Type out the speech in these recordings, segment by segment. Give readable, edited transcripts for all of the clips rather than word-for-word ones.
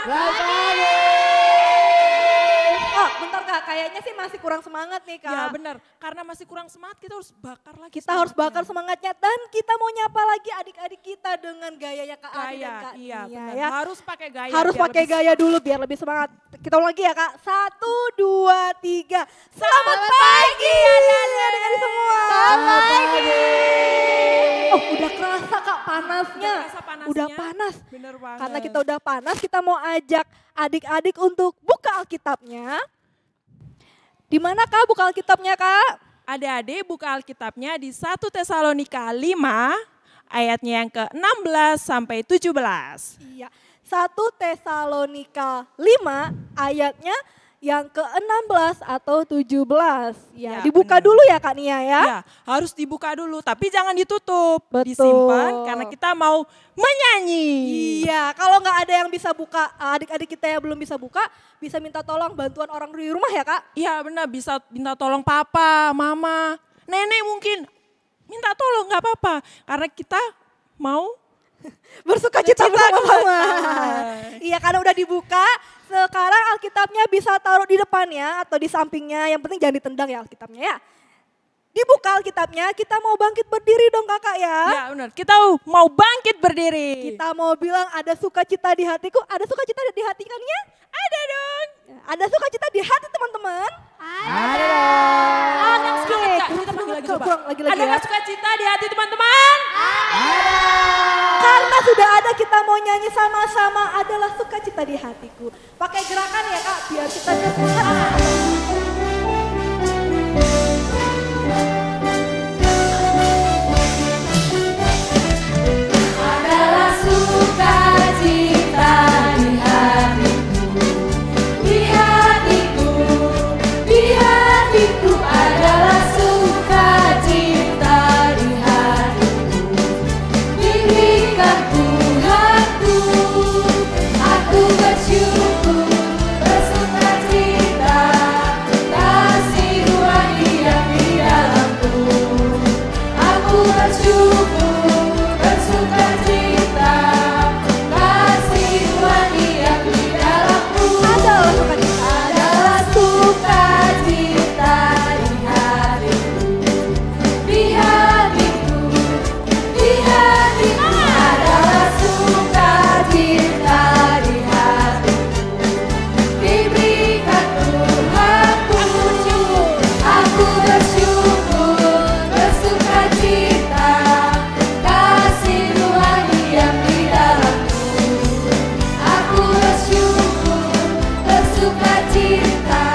Selamat pagi. Oh, bentar Kak, kayaknya sih masih kurang semangat nih Kak. Ya benar, karena masih kurang semangat kita harus bakar lagi. Kita harus bakar semangatnya dan kita mau nyapa lagi adik-adik kita dengan gayanya Kak Adi dan Kak Iya, Nia benar. ya. Harus pakai gaya. Harus biar pakai lebih gaya dulu biar lebih semangat. Kita ulang lagi ya Kak. 1, 2, 3. Selamat pagi adik-adik semua. Selamat pagi. Oh udah kerasa Kak panasnya. Udah kerasa panasnya. Udah panas. Bener banget. Karena kita udah panas kita mau ajak adik-adik untuk buka Alkitabnya. Di mana Kak buka Alkitabnya Kak? Adik-adik buka Alkitabnya di 1 Tesalonika 5 ayatnya yang ke-16 sampai 17. Iya. 1 Tesalonika 5 ayatnya yang ke-16 atau 17. Ya, Ya, dibuka benar. dulu ya Kak Nia ya. Ya, harus dibuka dulu tapi jangan ditutup. Betul. Disimpan karena kita mau menyanyi. Iya, kalau nggak ada yang bisa buka, adik-adik kita yang belum bisa buka, bisa minta tolong bantuan orang di rumah ya Kak. Iya benar, bisa minta tolong papa, mama, nenek mungkin. Minta tolong nggak apa-apa karena kita mau Bersuka cita Bersuka bersama-sama. cita. Iya, karena udah dibuka, sekarang Alkitabnya bisa taruh di depannya atau di sampingnya, yang penting jangan ditendang ya Alkitabnya ya. Dibuka Alkitabnya, kita mau bangkit berdiri dong kakak ya. Ya benar, kita mau bangkit berdiri. Kita mau bilang ada sukacita di hatiku, ada sukacita di hati kan ya? Ada dong. Ada sukacita di hati teman-teman? Ada dong. Ada Oke, semangat Kak, kita panggil lagi coba. lagi Ada ya. nggak sukacita di hati teman-teman? Karena sudah ada kita mau nyanyi sama-sama adalah sukacita di hatiku. Pakai gerakan ya kak, biar kita Adalah sukacita di hatiku, di hatiku, di hatiku adalah sukacita di hatiku. Diberikan Tuhanku, aku bersyukur, bersukacita, kasih Tuhan diam di dalamku. Aku bersyukur, bersukacita, kasih Tuhan diam di dalamku. Adalah sukacita di hatiku, di hatiku, di hatiku adalah sukacita di hatiku. Diberikan Tuhanku, aku bersyukur, bersukacita, kasih Tuhan diam di dalamku. Aku bersyukur, bersukacita,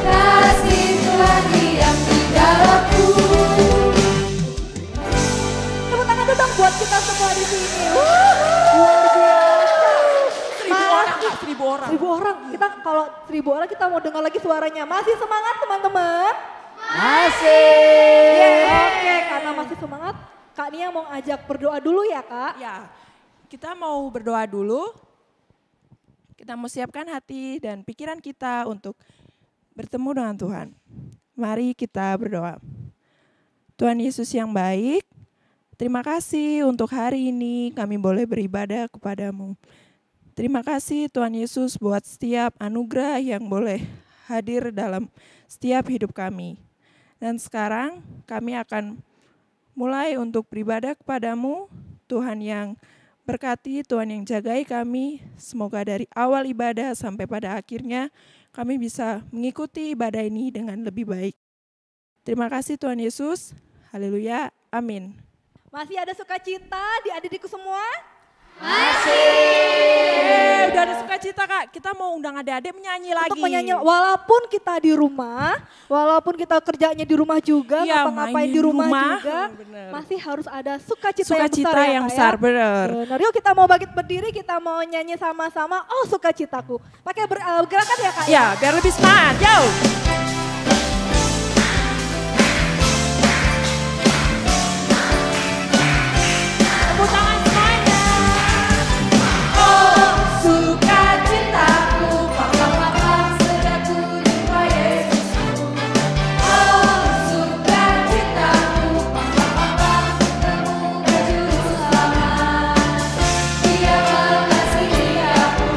kasih Tuhan diam di dalamku. tepuk tangan dulu dong buat kita semua di sini. Luar biasa. 1000 orang Kak, 1000 orang. 1000 orang, kita kalau 1000 orang kita mau dengar lagi suaranya. Masih semangat teman-teman? Masih. Oke, karena masih semangat, Kak Nia mau ajak berdoa dulu ya Kak. Ya, kita mau berdoa dulu. Kita mau siapkan hati dan pikiran kita untuk bertemu dengan Tuhan. Mari kita berdoa. Tuhan Yesus yang baik, terima kasih untuk hari ini kami boleh beribadah kepadamu. Terima kasih Tuhan Yesus buat setiap anugerah yang boleh hadir dalam setiap hidup kami. Dan sekarang kami akan mulai untuk beribadah kepadamu, Tuhan yang berkati, Tuhan yang jagai kami. Semoga dari awal ibadah sampai pada akhirnya kami bisa mengikuti ibadah ini dengan lebih baik. Terima kasih Tuhan Yesus. Haleluya. Amin. Masih ada sukacita di adik-adikku semua? Udah ada sukacita Kak. Kita mau undang adik-adik menyanyi lagi. Untuk menyanyi, walaupun kita di rumah, walaupun kita kerjanya di rumah juga, Iya, ngapa-ngapain main di di rumah rumah. juga, Bener. masih harus ada sukacita, Sukacita yang yang besar, besar, ya, Kak, bener. ya? Bener. Yuk kita mau bangkit berdiri, kita mau nyanyi sama-sama, oh sukacitaku. Pakai gerakan ya Kak? Ya, biar lebih semangat. Yo. Tepuk tangan semuanya. Oh, sukacitaku, pam-pam-pam, sejak ku jumpa Yesusku. Oh, sukacitaku, pam-pam-pam, bertemu Juru Selamat. Dia mengasihi aku,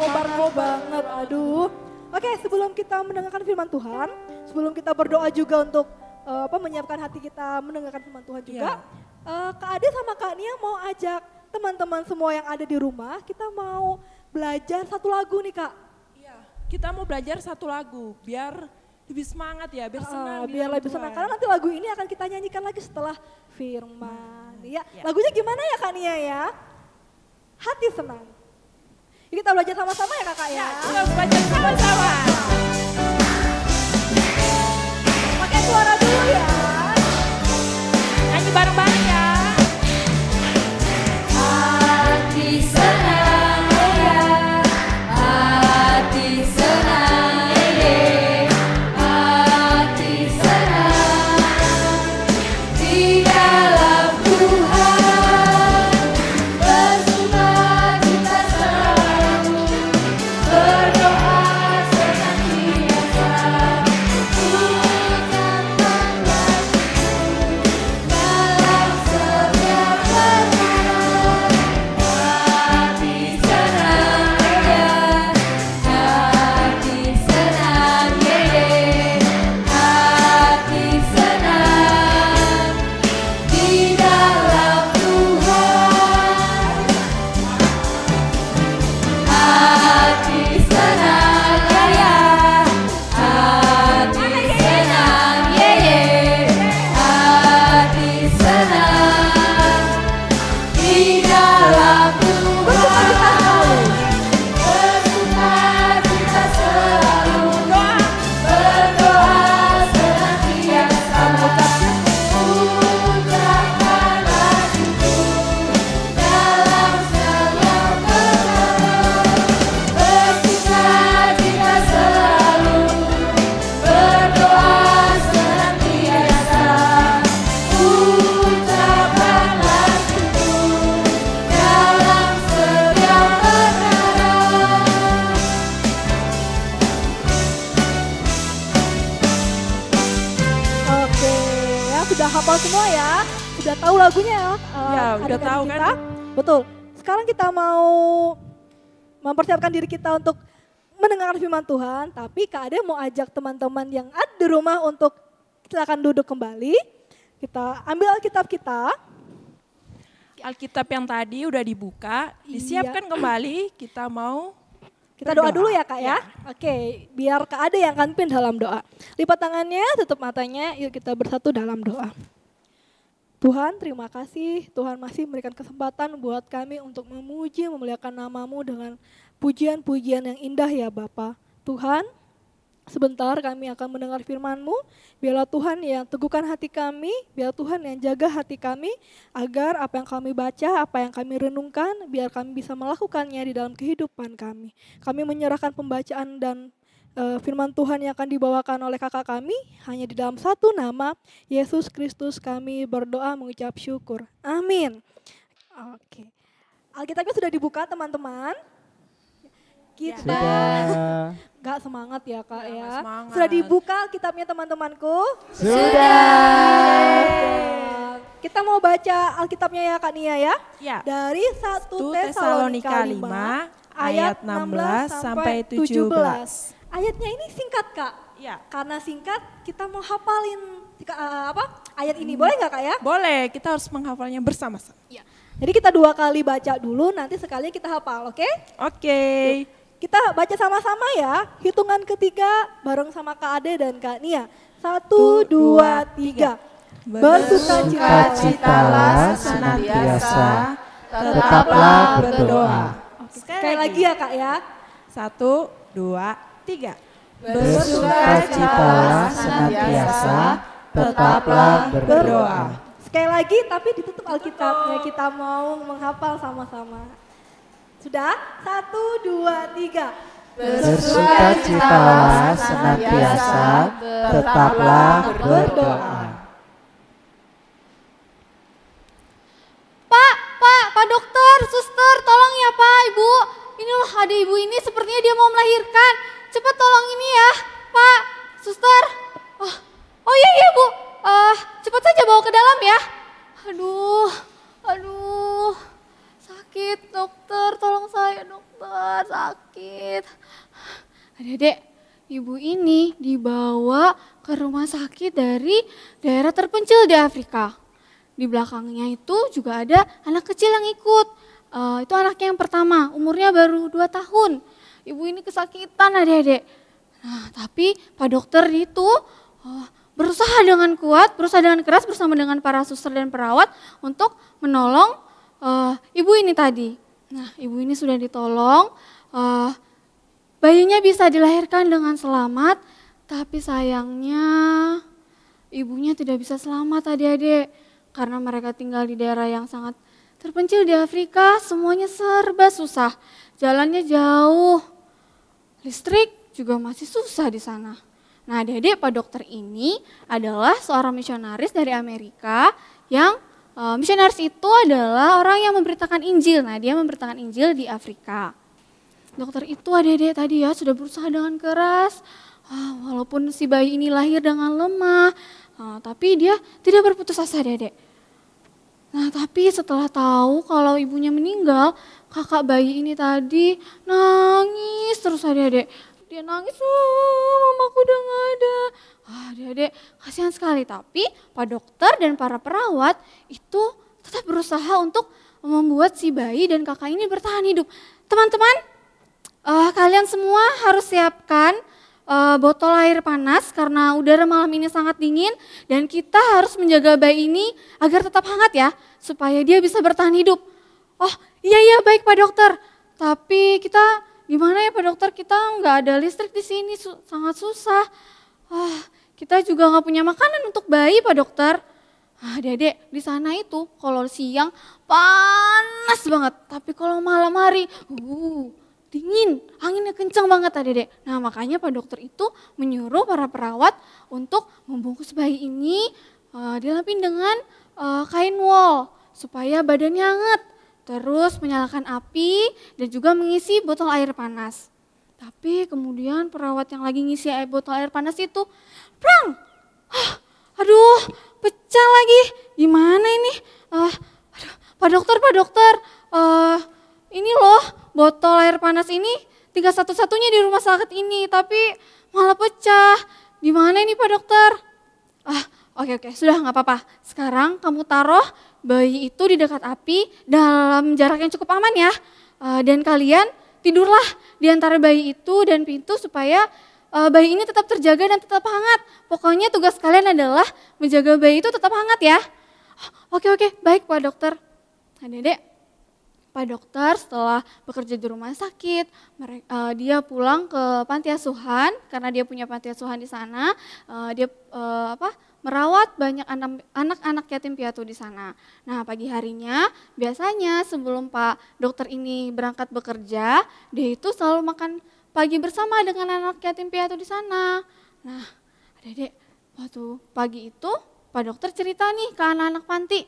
Nobar banget, aduh. Oke, sebelum kita mendengarkan firman Tuhan, sebelum kita berdoa juga untuk menyiapkan hati kita mendengarkan firman Tuhan juga, Kak Ade sama Kak Nia mau ajak teman-teman semua yang ada di rumah, kita mau belajar satu lagu nih Kak. Iya, kita mau belajar satu lagu biar lebih semangat ya, biar senang. Biar lebih senang, karena nanti lagu ini akan kita nyanyikan lagi setelah firman. Ya, lagunya gimana ya Kak Nia ya? Hati senang. Yuk kita belajar sama-sama ya kakak ya. Kita belajar sama-sama. Pakai suara dulu ya. Nyanyi bareng-bareng ya. Hati senang ya, hati senang ya, hati senang di dalam Tuhan, bersukacita selalu, berdoa senantiasa, ucapkanlah syukur dalam setiap perkara. Hati senang ya, hati senang ye, hati senang di dalam Tuhan. Hati senang ya, hati senang ye, hati senang di dalam Tuhan, bersukacita selalu, berdoa senantiasa, ucapkanlah syukur dalam setiap perkara, bersukacita selalu, berdoa senantiasa, ucapkanlah syukur dalam setiap perkara. Oke, ya sudah hafal semua ya. Sudah tahu lagunya ya. Ya, udah adik-adik tahu kita. kan? Betul. Sekarang kita mau mempersiapkan diri kita untuk mendengarkan firman Tuhan. Tapi Kak Ade mau ajak teman-teman yang ada di rumah untuk silakan duduk kembali. Kita ambil Alkitab kita. Alkitab yang tadi udah dibuka, disiapkan kembali, kita mau Kita doa berdoa. dulu ya Kak ya. Oke, biar Kak Ade yang akan pimpin dalam doa. Lipat tangannya, tutup matanya, yuk kita bersatu dalam doa. Tuhan, terima kasih. Tuhan masih memberikan kesempatan buat kami untuk memuji, memuliakan nama-Mu dengan pujian-pujian yang indah ya Bapa. Tuhan, sebentar kami akan mendengar firman-Mu. Biarlah Tuhan yang teguhkan hati kami, biar Tuhan yang jaga hati kami, agar apa yang kami baca, apa yang kami renungkan, biar kami bisa melakukannya di dalam kehidupan kami. Kami menyerahkan pembacaan dan firman Tuhan yang akan dibawakan oleh kakak kami, hanya di dalam satu nama, Yesus Kristus kami berdoa mengucap syukur. Amin. Oke. Alkitabnya sudah dibuka teman-teman. Kita Sudah. Gak semangat ya Kak Nggak ya. semangat. Sudah dibuka kitabnya teman-temanku. Sudah. Kita mau baca Alkitabnya ya Kak Nia ya. Ya. Dari 1 1 Tesalonika 5 ayat 16 sampai 17. Ayatnya ini singkat Kak. Ya. Karena singkat kita mau hafalin ayat ini. Boleh nggak Kak ya? Boleh, kita harus menghafalnya bersama-sama. Iya. Jadi kita 2 kali baca dulu, nanti sekali kita hafal, oke? Oke. Kita baca sama-sama ya, hitungan ketiga bareng sama Kak Ade dan Kak Nia. 1, 2, 3. Bersukacitalah senantiasa, tetaplah berdoa. Sekali lagi ya Kak ya. 1, 2, 3. Bersukacitalah senantiasa, tetaplah berdoa. Sekali lagi tapi ditutup Alkitabnya, kita mau menghafal sama-sama. Sudah? 1, 2, 3. Bersukacitalah senantiasa, tetaplah berdoa. Pak dokter, suster, tolong ya Pak, Ibu. Ini loh ada ibu ini sepertinya dia mau melahirkan. Cepat tolong ini ya, Pak, suster. Oh iya Bu, cepat saja bawa ke dalam ya. Aduh, sakit, dokter, tolong saya dokter, sakit. Adik-adik, ibu ini dibawa ke rumah sakit dari daerah terpencil di Afrika. Di belakangnya itu juga ada anak kecil yang ikut. Itu anaknya yang pertama, umurnya baru 2 tahun. Ibu ini kesakitan adik-adik. Nah, tapi Pak Dokter itu berusaha dengan kuat, berusaha dengan keras bersama dengan para suster dan perawat untuk menolong ibu ini tadi. Nah, ibu ini sudah ditolong, bayinya bisa dilahirkan dengan selamat, tapi sayangnya ibunya tidak bisa selamat adik-adik. Karena mereka tinggal di daerah yang sangat terpencil di Afrika, semuanya serba susah. Jalannya jauh, listrik juga masih susah di sana. Nah, adik-adik, Pak Dokter ini adalah seorang misionaris dari Amerika yang misionaris itu adalah orang yang memberitakan Injil. Nah, dia memberitakan Injil di Afrika. Dokter itu adik-adik tadi ya sudah berusaha dengan keras, walaupun si bayi ini lahir dengan lemah, tapi dia tidak berputus asa adik-adik. Nah, tapi setelah tahu kalau ibunya meninggal, kakak bayi ini tadi nangis terus adik-adik. Dia nangis, mamaku udah gak ada. Adik-adik kasihan sekali, tapi Pak Dokter dan para perawat itu tetap berusaha untuk membuat si bayi dan kakak ini bertahan hidup. Teman-teman, kalian semua harus siapkan botol air panas karena udara malam ini sangat dingin dan kita harus menjaga bayi ini agar tetap hangat ya, supaya dia bisa bertahan hidup. Oh iya baik Pak Dokter, tapi kita gimana ya Pak Dokter, kita nggak ada listrik di sini, sangat susah. Kita juga nggak punya makanan untuk bayi Pak Dokter. Adik-adik di sana itu kalau siang panas banget, tapi kalau malam hari dingin, anginnya kencang banget adik-adik. Nah, makanya Pak Dokter itu menyuruh para perawat untuk membungkus bayi ini dilapin dengan kain wol supaya badannya hangat. Terus menyalakan api dan juga mengisi botol air panas. Tapi kemudian perawat yang lagi ngisi botol air panas itu, prang! Aduh, pecah lagi. Gimana ini? Pak Dokter, ini loh botol air panas ini tinggal satu-satunya di rumah sakit ini, tapi malah pecah. Gimana ini Pak Dokter? Oke, sudah nggak apa-apa. Sekarang kamu taruh bayi itu di dekat api dalam jarak yang cukup aman ya. Dan kalian tidurlah di antara bayi itu dan pintu supaya bayi ini tetap terjaga dan tetap hangat. Pokoknya tugas kalian adalah menjaga bayi itu tetap hangat ya. Oke, baik Pak Dokter. Adik-adik, Pak Dokter setelah bekerja di rumah sakit, dia pulang ke panti asuhan karena dia punya panti asuhan di sana. Dia merawat banyak anak-anak yatim piatu di sana. Nah, pagi harinya biasanya sebelum Pak Dokter ini berangkat bekerja, dia itu selalu makan pagi bersama dengan anak yatim piatu di sana. Nah, adik-adik, waktu pagi itu Pak Dokter cerita nih ke anak-anak panti.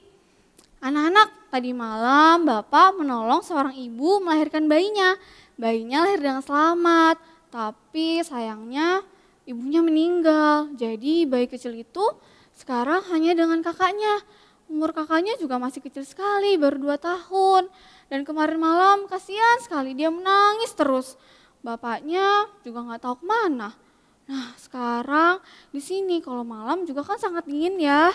Anak-anak, tadi malam Bapak menolong seorang ibu melahirkan bayinya. Bayinya lahir dengan selamat, tapi sayangnya ibunya meninggal. Jadi bayi kecil itu sekarang hanya dengan kakaknya. Umur kakaknya juga masih kecil sekali, baru 2 tahun. Dan kemarin malam kasihan sekali, dia menangis terus. Bapaknya juga nggak tahu kemana. Nah, sekarang di sini kalau malam juga kan sangat dingin ya.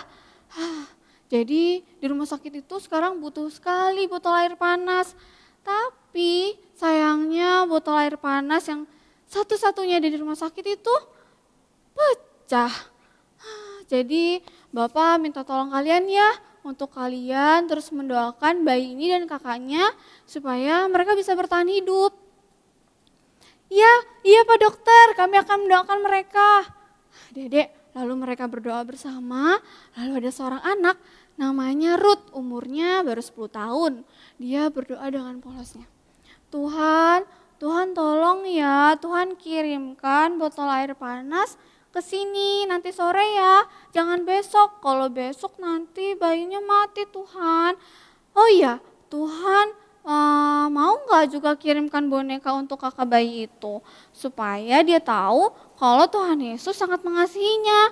Jadi di rumah sakit itu sekarang butuh sekali botol air panas. Tapi sayangnya botol air panas yang satu-satunya ada di rumah sakit itu pecah. Jadi Bapak minta tolong kalian ya untuk kalian terus mendoakan bayi ini dan kakaknya supaya mereka bisa bertahan hidup. Iya Pak Dokter, kami akan mendoakan mereka. Dedek, lalu mereka berdoa bersama, lalu ada seorang anak namanya Ruth, umurnya baru 10 tahun. Dia berdoa dengan polosnya. Tuhan tolong ya, Tuhan kirimkan botol air panas ke sini nanti sore ya. Jangan besok, kalau besok nanti bayinya mati Tuhan. Oh iya, Tuhan mau nggak juga kirimkan boneka untuk kakak bayi itu supaya dia tahu kalau Tuhan Yesus sangat mengasihinya.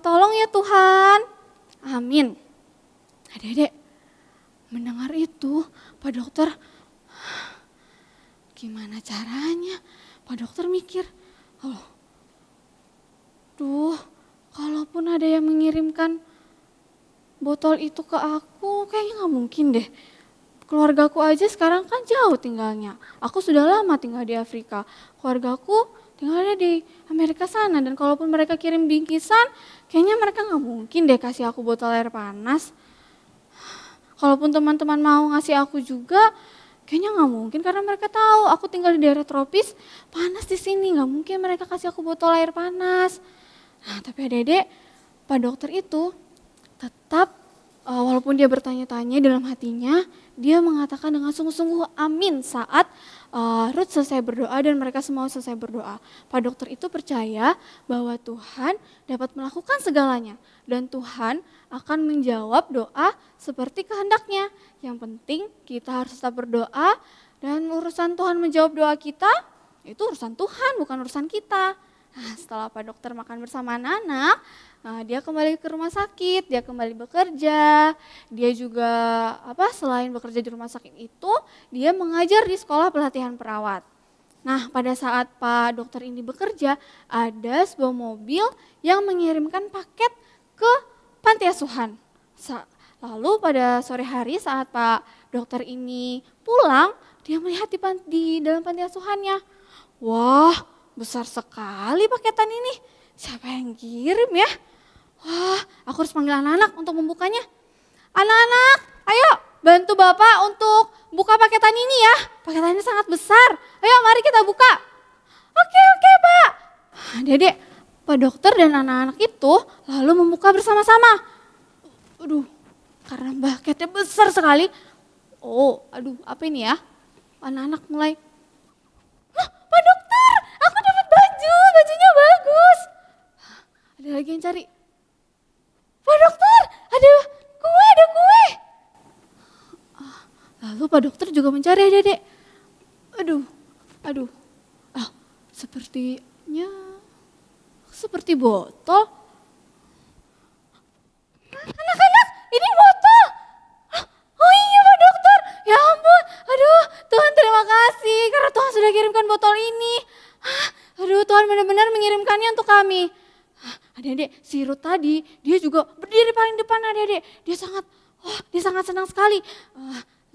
Tolong ya Tuhan. Amin. Adik-adik, Mendengar itu, Pak Dokter, gimana caranya? Pak Dokter mikir, kalaupun ada yang mengirimkan botol itu ke aku, kayaknya nggak mungkin deh. Keluargaku aja sekarang kan jauh tinggalnya. Aku sudah lama tinggal di Afrika. Keluargaku tinggalnya di Amerika sana. Dan kalaupun mereka kirim bingkisan, kayaknya mereka nggak mungkin deh kasih aku botol air panas. Kalaupun teman-teman mau ngasih aku juga, kayaknya nggak mungkin karena mereka tahu aku tinggal di daerah tropis, panas di sini. Nggak mungkin mereka kasih aku botol air panas. Nah, tapi adik-adik, Pak Dokter itu tetap walaupun dia bertanya-tanya dalam hatinya, dia mengatakan dengan sungguh-sungguh amin saat Ruth selesai berdoa dan mereka semua selesai berdoa. Pak Dokter itu percaya bahwa Tuhan dapat melakukan segalanya dan Tuhan akan menjawab doa seperti kehendaknya. Yang penting kita harus tetap berdoa dan urusan Tuhan menjawab doa kita, itu urusan Tuhan bukan urusan kita. Nah, setelah Pak Dokter makan bersama anak-anak, dia kembali ke rumah sakit, dia kembali bekerja. Dia juga selain bekerja di rumah sakit itu, dia mengajar di sekolah pelatihan perawat. Nah, pada saat Pak Dokter ini bekerja, ada sebuah mobil yang mengirimkan paket ke panti asuhan. Lalu pada sore hari saat Pak Dokter ini pulang, dia melihat di dalam panti asuhannya. Wah, besar sekali paketan ini. Siapa yang kirim ya? Wah, aku harus panggil anak-anak untuk membukanya. Anak-anak, ayo bantu Bapak untuk buka paketan ini ya. Paketannya sangat besar. Ayo mari kita buka. Oke Pak. Dedek, Pak Dokter dan anak-anak itu lalu membuka bersama-sama. Karena paketnya besar sekali. Apa ini ya? Anak-anak mulai, Pak Dokter, aku dapat bajunya bagus. Ada lagi yang cari. Pak Dokter, ada kue. Lalu Pak Dokter juga mencari adik-adik. Seperti botol. Anak-anak, ini botol. Oh iya Pak Dokter, ya ampun. Tuhan terima kasih karena Tuhan sudah kirimkan botol ini. Tuhan benar-benar mengirimkannya untuk kami. Adik-adik, si Ruth tadi, dia juga berdiri paling depan adik-adik. Dia sangat senang sekali.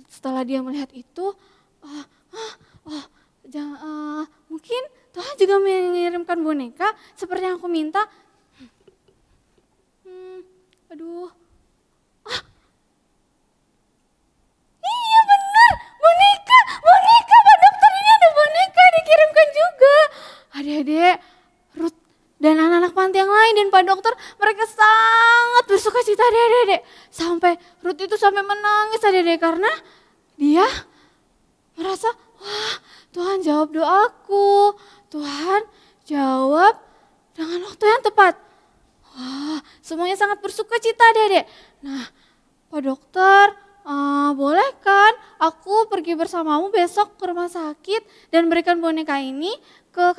Setelah dia melihat itu, mungkin Tuhan juga mengirimkan boneka seperti yang aku minta. Iya benar, boneka Pak Dokter, ini ada boneka dikirimkan juga. Adik-adik, Ruth dan anak-anak panti yang lain dan Pak Dokter, mereka sangat bersuka cita adik-adik. Sampai Ruth itu sampai menangis adik-adik karena dia merasa, wah Tuhan jawab doaku, Tuhan jawab dengan waktu yang tepat. Wah, semuanya sangat bersuka cita adik-adik. Nah, Pak Dokter, boleh kan aku pergi bersamamu besok ke rumah sakit dan berikan boneka ini ke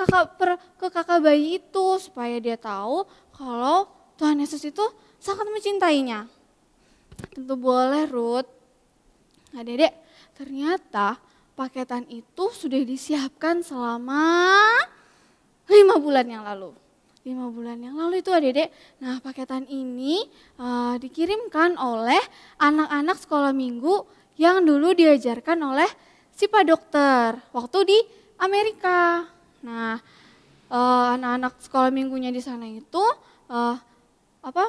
kakak bayi itu supaya dia tahu kalau Tuhan Yesus itu sangat mencintainya. Tentu boleh Ruth. Adik-adik, ternyata paketan itu sudah disiapkan selama 5 bulan yang lalu. 5 bulan yang lalu itu adik-adik, nah paketan ini dikirimkan oleh anak-anak sekolah minggu yang dulu diajarkan oleh si Pak Dokter waktu di Amerika. Nah, anak-anak sekolah minggunya di sana itu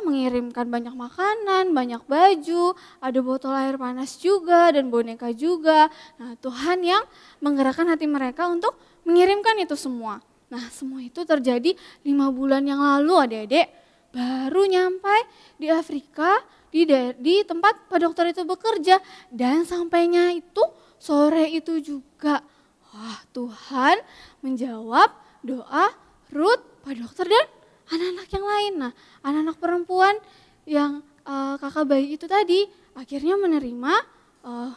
mengirimkan banyak makanan, banyak baju, ada botol air panas juga dan boneka juga. Nah, Tuhan yang menggerakkan hati mereka untuk mengirimkan itu semua. Nah, semua itu terjadi 5 bulan yang lalu adik-adik. Baru nyampe di Afrika, di tempat Pak Dokter itu bekerja. Dan sampainya itu sore itu juga. Wah, Tuhan menjawab doa Ruth, Pak Dokter dan anak-anak yang lain. Nah, anak-anak perempuan yang kakak bayi itu tadi akhirnya menerima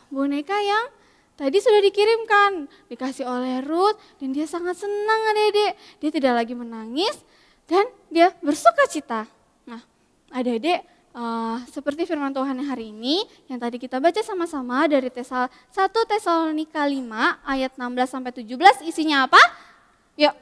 boneka yang tadi sudah dikirimkan, dikasih oleh Ruth dan dia sangat senang adik-adik. Dia tidak lagi menangis dan dia bersuka cita. Nah, adik-adik seperti firman Tuhan yang hari ini, yang tadi kita baca sama-sama dari 1 Tesalonika 5 ayat 16-17, isinya apa? Yuk,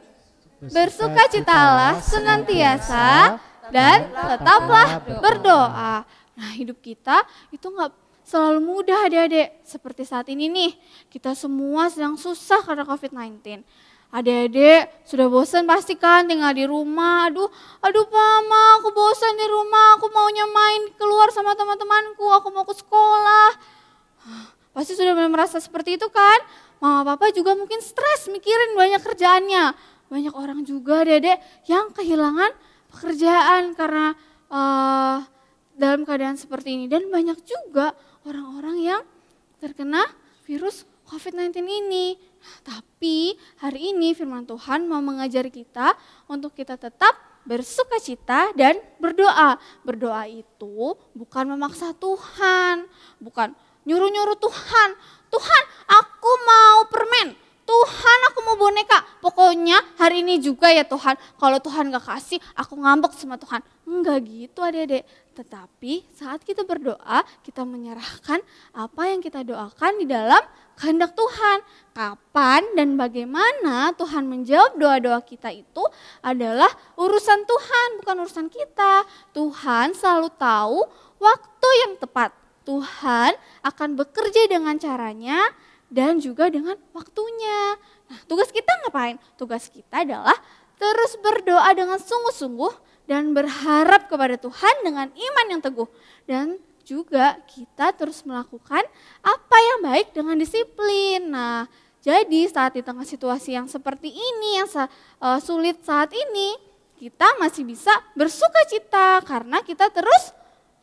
bersukacitalah senantiasa dan tetaplah berdoa. Nah, hidup kita itu nggak selalu mudah adik-adik. Seperti saat ini nih, kita semua sedang susah karena COVID-19. Adik-adik sudah bosan pasti kan tinggal di rumah. Aduh mama, aku bosan di rumah, aku maunya main keluar sama teman-temanku, aku mau ke sekolah. Pasti sudah merasa seperti itu kan? Mama papa juga mungkin stres mikirin banyak kerjaannya. Banyak orang juga adik-adik yang kehilangan pekerjaan karena dalam keadaan seperti ini. Dan banyak juga orang-orang yang terkena virus COVID-19 ini. Tapi hari ini firman Tuhan mau mengajari kita untuk kita tetap bersukacita dan berdoa. Berdoa itu bukan memaksa Tuhan, bukan nyuruh-nyuruh Tuhan. Tuhan, aku mau permen. Tuhan, aku mau boneka. Pokoknya hari ini juga ya Tuhan. Kalau Tuhan gak kasih, aku ngambek sama Tuhan. Enggak gitu adik-adik. Tetapi saat kita berdoa, kita menyerahkan apa yang kita doakan di dalam kehendak Tuhan. Kapan dan bagaimana Tuhan menjawab doa-doa kita itu adalah urusan Tuhan, bukan urusan kita. Tuhan selalu tahu waktu yang tepat. Tuhan akan bekerja dengan caranya dan juga dengan waktunya. Nah, tugas kita ngapain? Tugas kita adalah terus berdoa dengan sungguh-sungguh dan berharap kepada Tuhan dengan iman yang teguh. Dan juga kita terus melakukan apa yang baik dengan disiplin. Nah, jadi saat di tengah situasi yang seperti ini, yang sulit saat ini, kita masih bisa bersukacita karena kita terus,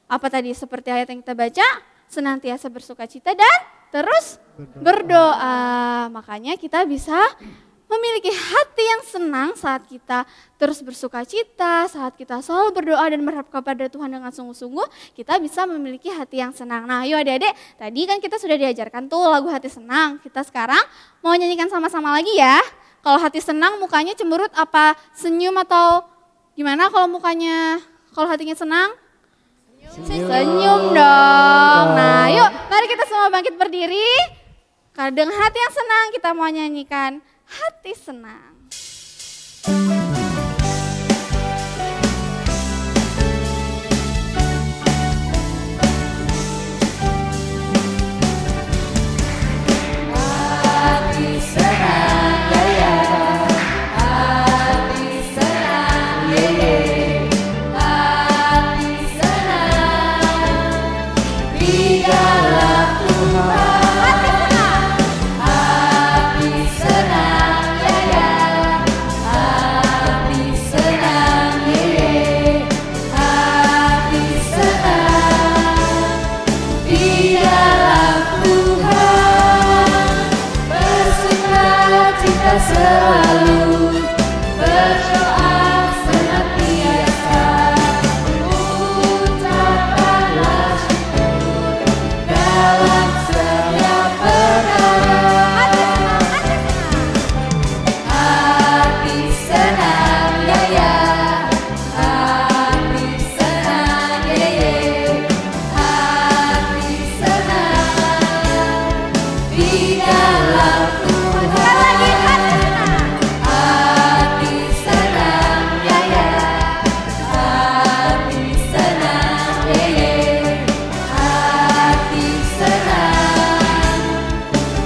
apa tadi seperti ayat yang kita baca, senantiasa bersukacita dan terus berdoa. Makanya kita bisa memiliki hati yang senang saat kita terus bersukacita, saat kita selalu berdoa dan berharap kepada Tuhan dengan sungguh-sungguh, kita bisa memiliki hati yang senang. Nah, ayo adik-adik, tadi kan kita sudah diajarkan tuh lagu hati senang. Kita sekarang mau nyanyikan sama-sama lagi ya. Kalau hati senang mukanya cemberut apa senyum atau gimana kalau mukanya, kalau hatinya senang? Senyum dong. Nah, yuk mari kita semua bangkit berdiri. Kalau dengan hati yang senang kita mau nyanyikan hati senang. Hati senang jaya, hati senang yeye, hati senang di dalam Tuhan. Hati senang jaya, hati senang yeye, hati senang di dalam Tuhan. Bersukacita selalu, berdoa senantiasa, ucapkanlah syukur dalam setiap perkara. Hati senang jaya, hati senang yeye, hati senang di dalam Tuhan. Hati senang jaya, hati senang yeye, hati senang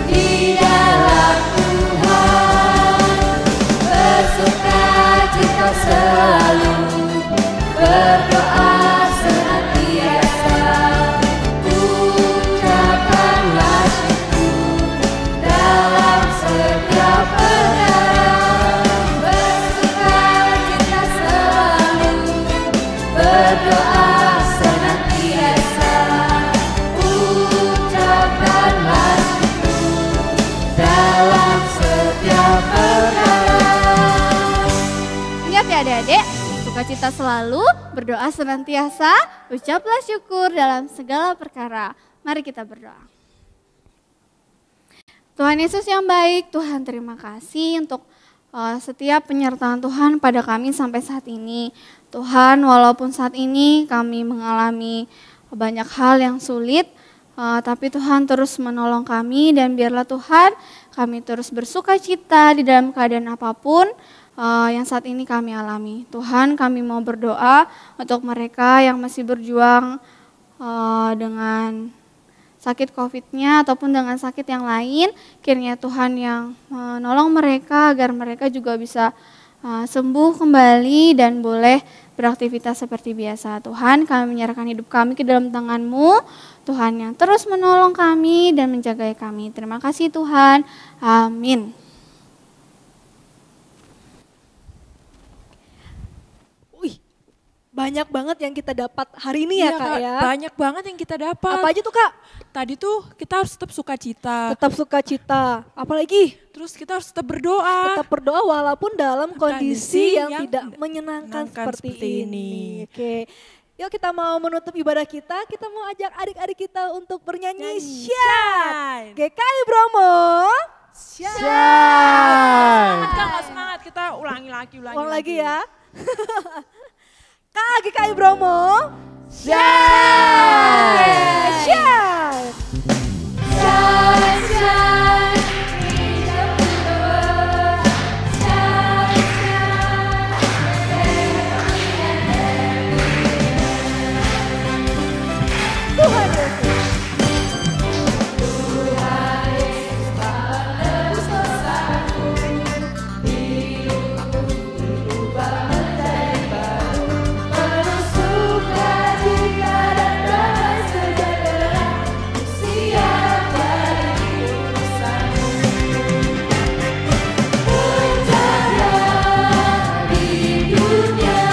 di dalam Tuhan. Bersukacita selalu, berdoa senantiasa, ucapkanlah syukur dalam setiap perkara. Bersukacita selalu, berdoa senantiasa, ucapkanlah syukur dalam setiap perkara. Ingat ya adik-adik, sukacita selalu, berdoa senantiasa, ucaplah syukur dalam segala perkara. Mari kita berdoa. Tuhan Yesus yang baik, Tuhan terima kasih untuk setiap penyertaan Tuhan pada kami sampai saat ini. Tuhan, walaupun saat ini kami mengalami banyak hal yang sulit, tapi Tuhan terus menolong kami, dan biarlah Tuhan kami terus bersuka cita di dalam keadaan apapun yang saat ini kami alami. Tuhan, kami mau berdoa untuk mereka yang masih berjuang dengan sakit COVID-nya ataupun dengan sakit yang lain. Kiranya Tuhan yang menolong mereka agar mereka juga bisa sembuh kembali dan boleh beraktivitas seperti biasa. Tuhan, kami menyerahkan hidup kami ke dalam tangan-Mu. Tuhan yang terus menolong kami dan menjaga kami. Terima kasih Tuhan. Amin. Wih, banyak banget yang kita dapat hari ini ya Iya, Kak ya. Banyak banget yang kita dapat. Apa aja tuh Kak? Tadi tuh kita harus tetap sukacita. Tetap sukacita. Apalagi Terus kita harus tetap berdoa. tetap berdoa walaupun dalam kondisi Kondisi yang yang tidak menyenangkan menyenangkan seperti seperti ini. ini. Oke. Yuk kita mau menutup ibadah kita mau ajak adik-adik kita untuk bernyanyi Nyanyi Syat. Shine. GKI Bromo. Semangat Shine. Kak, nggak semangat. Kita ulangi lagi. Ulang lagi ya. Kak GKI Bromo. Shine. Syat. Shine, shine, reach up to the world. Shine, shine, Tuhan Yesus. penuh sukacita dan damai sejahtera, siap dari urusanmu. Berjaya di dunia,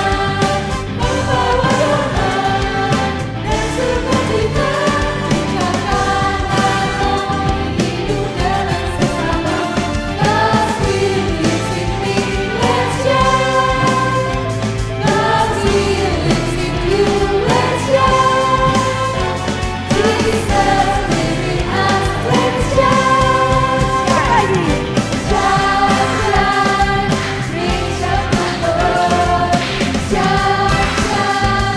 membawa damai dan sukacita, ciptakan harmoni hidup dengan sesama. God's will is in me, let's shine. God's will is in you, let's shine. Jesus lives in us, let's shine. Shine, shine, reach up to the world. Shine, shine,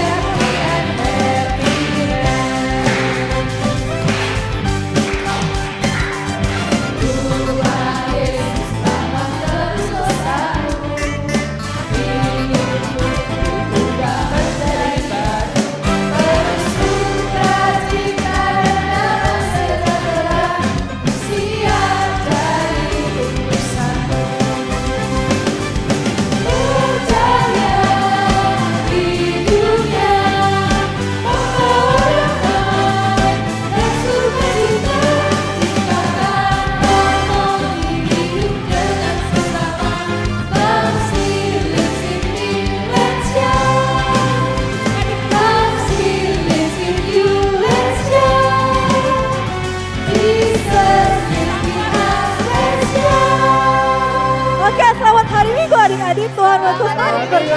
happy and happy. Tuhan Yesus tambah terus dosamu. Hidupku berubah menjadi baru. Penuh sukacita dan damai sejahtera, siap dari urusanmu. Berjaya di dunia, membawa damai dan sukacita, ciptakan harmoni hidup dengan sesama. God's will is in me, let's shine. God's will is in you, let's shine. Jesus lives in us, let's shine. Oke, selamat hari Minggu adik-adik. Tuhan Yesus berkati.